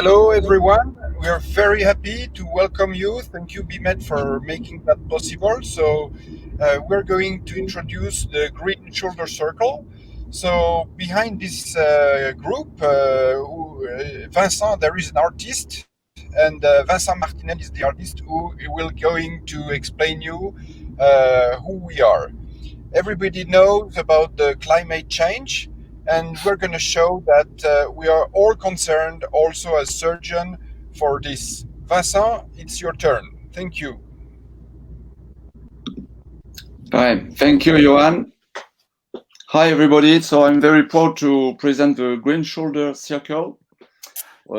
Hello, everyone. We are very happy to welcome you. Thank you, BMED, for making that possible. We're going to introduce the Green Shoulder Circle. So, behind this group, Vincent, there is an artist, and Vincent Martinel is the artist who will going to explain you who we are. Everybody knows about the climate change, and we're going to show that we are all concerned also as surgeon for this. Vincent, it's your turn. Thank you. Fine. Thank you, Johan. Hi, everybody. So I'm very proud to present the Green Shoulder Circle.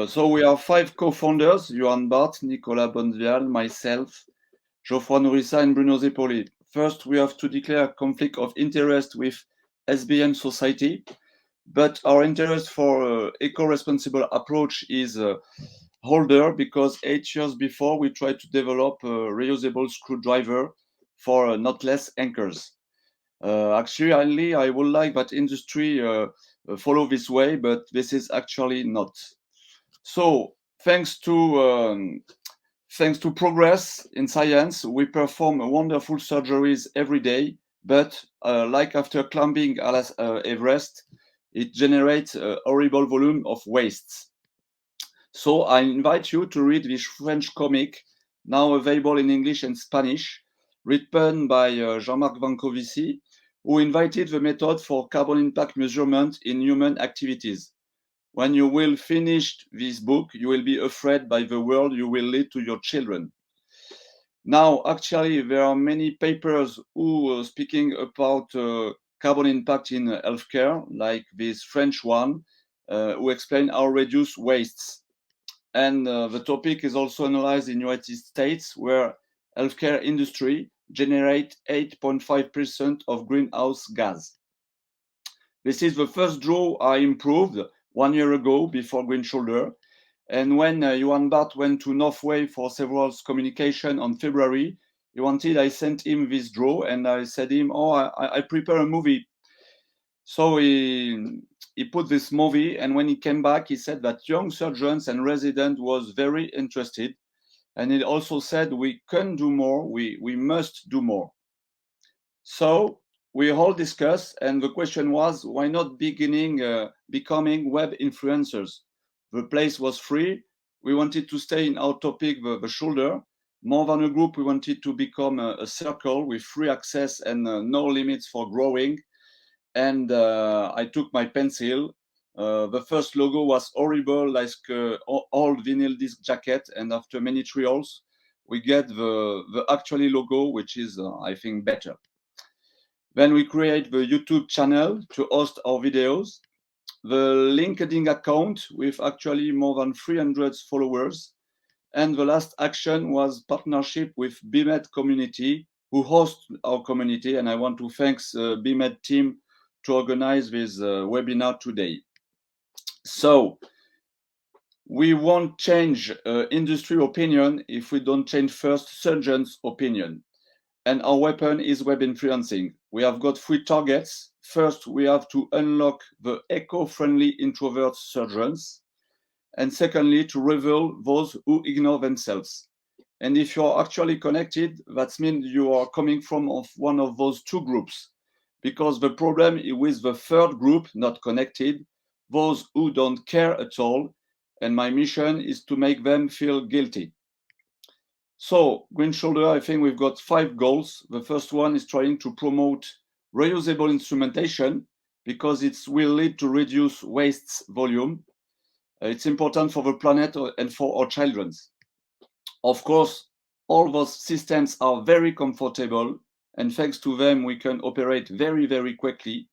So we are 5 co-founders, Johan, Barth, Nicolas, Bonnevialle, myself, Geoffroy, Nourissat, and Bruno, Zipoli. First, we have to declare a conflict of interest with SBM Society, but our interest for eco-responsible approach is older because 8 years before we tried to develop a reusable screwdriver for knotless anchors. Actually, I would like that industry follow this way, but this is actually not. So, thanks to progress in science, we perform wonderful surgeries every day. But like after climbing Everest, it generates a horrible volume of wastes. So I invite you to read this French comic, now available in English and Spanish, written by Jean-Marc Vancovici, who invited the method for carbon impact measurement in human activities. When you will finish this book, you will be afraid by the world you will lead to your children. Now, actually, there are many papers who are speaking about carbon impact in healthcare, like this French one, who explain how reduce wastes. And the topic is also analyzed in United States, where healthcare industry generate 8.5% of greenhouse gas. This is the first draw I improved 1 year ago before Green Shoulder. And when Johan Barth went to Norway for several communication on February, he wanted I sent him this draw, and I said him, I prepare a movie. So he put this movie, and when he came back, he said that young surgeons and residents was very interested. And he also said we can do more, we must do more. So we all discussed, and the question was, why not becoming web influencers? The place was free. We wanted to stay in our topic, the shoulder. More than a group, we wanted to become a circle with free access and no limits for growing. And I took my pencil. The first logo was horrible, like old vinyl disc jacket. And after many trials, we get the actually logo, which is, I think, better. Then we create the YouTube channel to host our videos, the LinkedIn account with actually more than 300 followers. And the last action was partnership with BMED community, who host our community. And I want to thank BMED team to organize this webinar today. So we won't change industry opinion if we don't change first surgeon's opinion. And our weapon is web influencing. We have got 3 targets. First, we have to unlock the eco-friendly introvert surgeons. And secondly, to reveal those who ignore themselves. And if you're actually connected, that means you are coming from one of those 2 groups. Because the problem is with the third group, not connected, those who don't care at all. And my mission is to make them feel guilty. So, Green Shoulder, I think we've got 5 goals. The first one is trying to promote reusable instrumentation because it will lead to reduce waste volume. It's important for the planet and for our children. Of course, all those systems are very comfortable, and thanks to them, we can operate very, very quickly.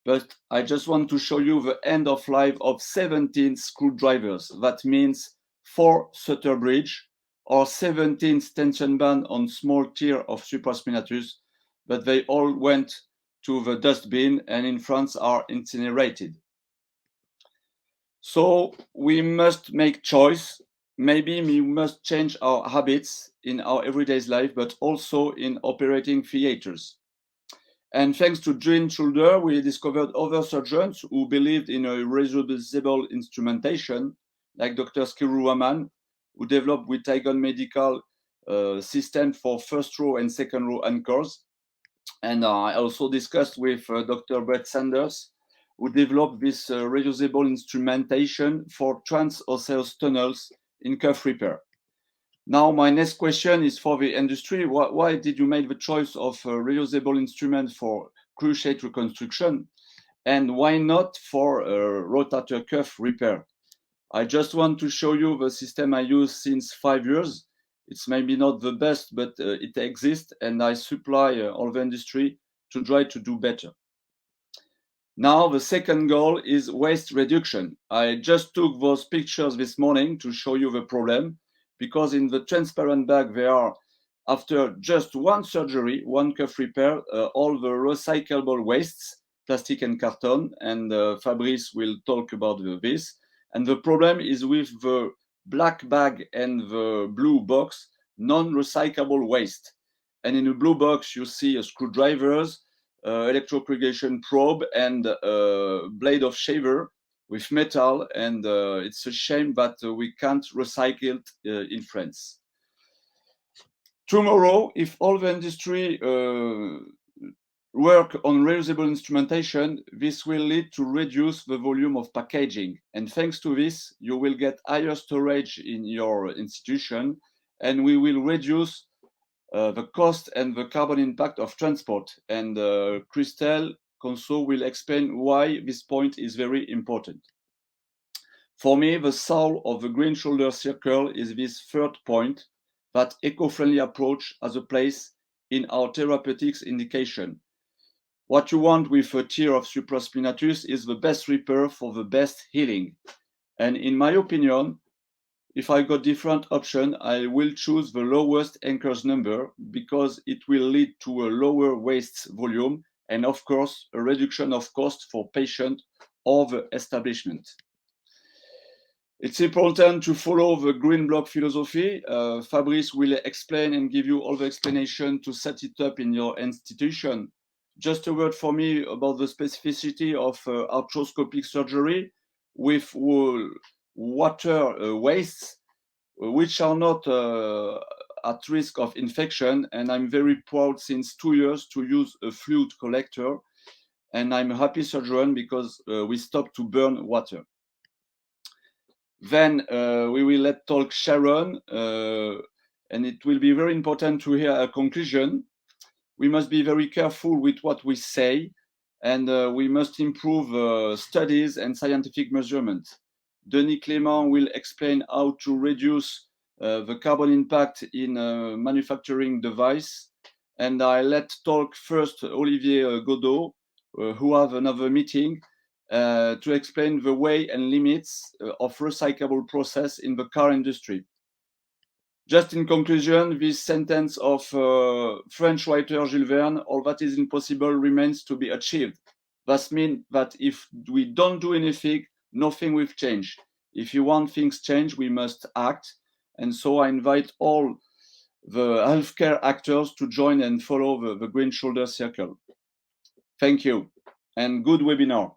But I just want to show you the end of life of 17 screwdrivers. That means 4 Sutter bridge, or 17 tension band on small tier of supraspinatus, but they all went to the dustbin and in France are incinerated. So we must make choice. Maybe we must change our habits in our everyday life, but also in operating theaters. And thanks to Green Shoulder, we discovered other surgeons who believed in a reusable instrumentation, like Dr. Skiru, who developed with Tigon Medical system for first row and second row anchors. And I also discussed with Dr. Brett Sanders, who developed this reusable instrumentation for transosseous tunnels in cuff repair. Now, my next question is for the industry. Why did you make the choice of a reusable instrument for cruciate reconstruction? And why not for rotator cuff repair? I just want to show you the system I use since 5 years. It's maybe not the best, but it exists, and I supply all the industry to try to do better. Now, the second goal is waste reduction. I just took those pictures this morning to show you the problem, because in the transparent bag, there are, after just one surgery, one cuff repair, all the recyclable wastes, plastic and carton, and Fabrice will talk about this. And the problem is with the black bag and the blue box, non-recyclable waste. And in the blue box, you see screwdrivers, electrocorrugation probe, and blade of shaver with metal. And it's a shame that we can't recycle it in France. Tomorrow, if all the industry work on reusable instrumentation, this will lead to reduce the volume of packaging. And thanks to this, you will get higher storage in your institution, and we will reduce the cost and the carbon impact of transport. And Christelle Conso will explain why this point is very important. For me, the soul of the Green Shoulder Circle is this third point, that eco-friendly approach has a place in our therapeutics indication. What you want with a tear of supraspinatus is the best repair for the best healing. And in my opinion, if I got different option, I will choose the lowest anchors number, because it will lead to a lower waste volume and, of course, a reduction of cost for patient or the establishment. It's important to follow the green block philosophy. Fabrice will explain and give you all the explanation to set it up in your institution. Just a word for me about the specificity of arthroscopic surgery with water wastes, which are not at risk of infection. And I'm very proud since 2 years to use a fluid collector. And I'm a happy surgeon because we stopped to burn water. Then we will let talk Sharon, and it will be very important to hear a conclusion. We must be very careful with what we say, and we must improve studies and scientific measurement. Denis Clément will explain how to reduce the carbon impact in manufacturing device. And I let talk first Olivier Godot, who have another meeting, to explain the way and limits of recyclable process in the car industry. Just in conclusion, this sentence of French writer Jules Verne, all that is impossible remains to be achieved. That means that if we don't do anything, nothing will change. If you want things change, we must act. And so I invite all the healthcare actors to join and follow the Green Shoulder Circle. Thank you, and good webinar.